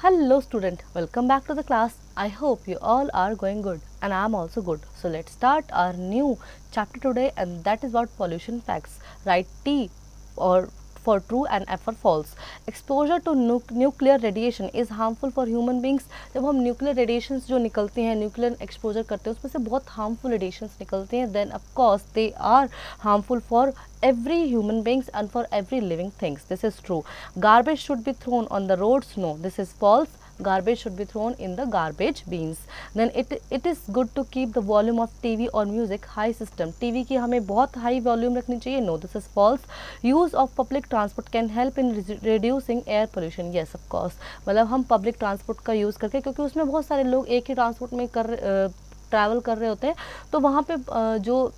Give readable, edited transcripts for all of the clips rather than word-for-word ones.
Hello student, welcome back to the class. I hope you all are going good and I am also good. So let's start our new chapter today, and that is about pollution facts. Write T or for true and F for false. Exposure to nuclear radiation is harmful for human beings. जब हम nuclear radiations जो निकलते हैं, nuclear exposure करते हैं, उसमें से बहुत हार्मफुल रेडिएशंस निकलते हैं, then of course they are harmful for every human beings and for every living things. This is true. Garbage should be thrown on the roads. No, this is false. Garbage should be thrown in the garbage bins. Then it is good to keep the volume of TV or music high system. TV की हमें बहुत high volume रखनी चाहिए. No, this is false. Use of public transport can help in reducing air pollution. Yes, of course. मतलब हम public transport का use करके, क्योंकि उसमें बहुत सारे लोग एक ही ट्रांसपोर्ट में ट्रैवल कर रहे होते हैं, तो वहाँ पे जो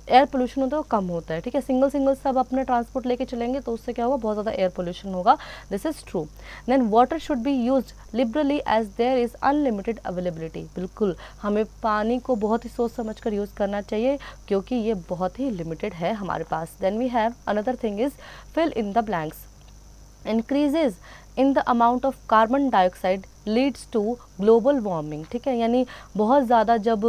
एयर पोल्यूशन होता है वो कम होता है. ठीक है, सिंगल सब अपने ट्रांसपोर्ट लेके चलेंगे तो उससे क्या होगा, बहुत ज़्यादा एयर पोल्यूशन होगा. This is true. Then water should be used liberally as there is unlimited availability. बिल्कुल, हमें पानी को बहुत ही सोच समझ कर यूज़ करना चाहिए क्योंकि ये बहुत ही लिमिटेड है हमारे पास. Then we have another thing is fill in the blanks. Increases in the amount of carbon dioxide leads to global warming. ठीक है, यानी बहुत ज़्यादा जब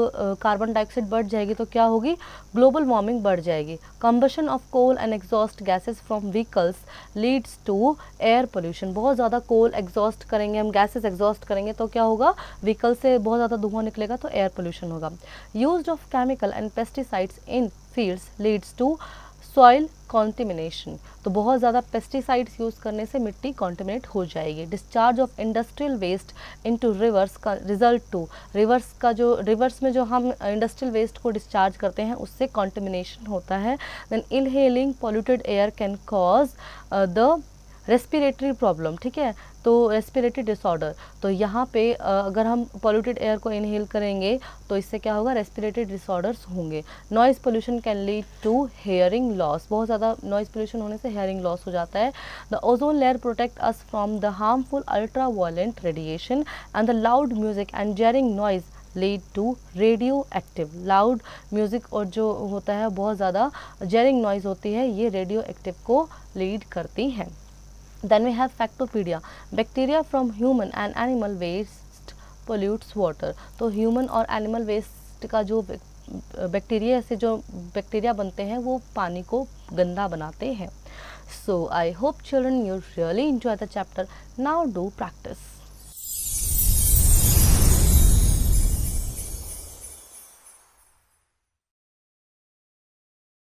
कार्बन डाइऑक्साइड बढ़ जाएगी तो क्या होगी, ग्लोबल वार्मिंग बढ़ जाएगी. Combustion of coal and exhaust gases from vehicles leads to air pollution. बहुत ज़्यादा कोल एग्जॉस्ट करेंगे हम, गैसेस एग्जॉस्ट करेंगे तो क्या होगा, व्हीकल से बहुत ज़्यादा धुआं निकलेगा तो एयर पोल्यूशन होगा. Use of chemical and pesticides in fields leads to soil contamination. तो बहुत ज़्यादा पेस्टिसाइड्स यूज़ करने से मिट्टी कॉन्टिमिनेट हो जाएगी. Discharge of industrial waste into rivers का रिजल्ट टू, रिवर्स में जो हम इंडस्ट्रियल वेस्ट को डिस्चार्ज करते हैं उससे कॉन्टिमिनेशन होता है. Then inhaling polluted air can cause the respiratory problem. ठीक है, तो रेस्पिरेटरी डिसऑर्डर. तो यहाँ पे अगर हम पॉल्यूटेड एयर को इनहेल करेंगे तो इससे क्या होगा, रेस्पिरेटरी डिसऑर्डर्स होंगे. Noise pollution can lead to hearing loss. बहुत ज़्यादा नॉइज़ पोल्यूशन होने से हेयरिंग लॉस हो जाता है. The ozone layer protect us from the harmful ultra violent radiation and the loud music and jarring noise lead to radio active. Loud music और जो होता है बहुत ज़्यादा जैरिंग नॉइज़ होती है, ये रेडियो एक्टिव को लीड करती हैं. Then we have Factopedia. Bacteria from human and animal waste pollutes water. तो human और animal waste का जो बैक्टीरिया से जो बैक्टीरिया बनते हैं वो पानी को गंदा बनाते हैं. So I hope children you really enjoy the chapter. Now do practice.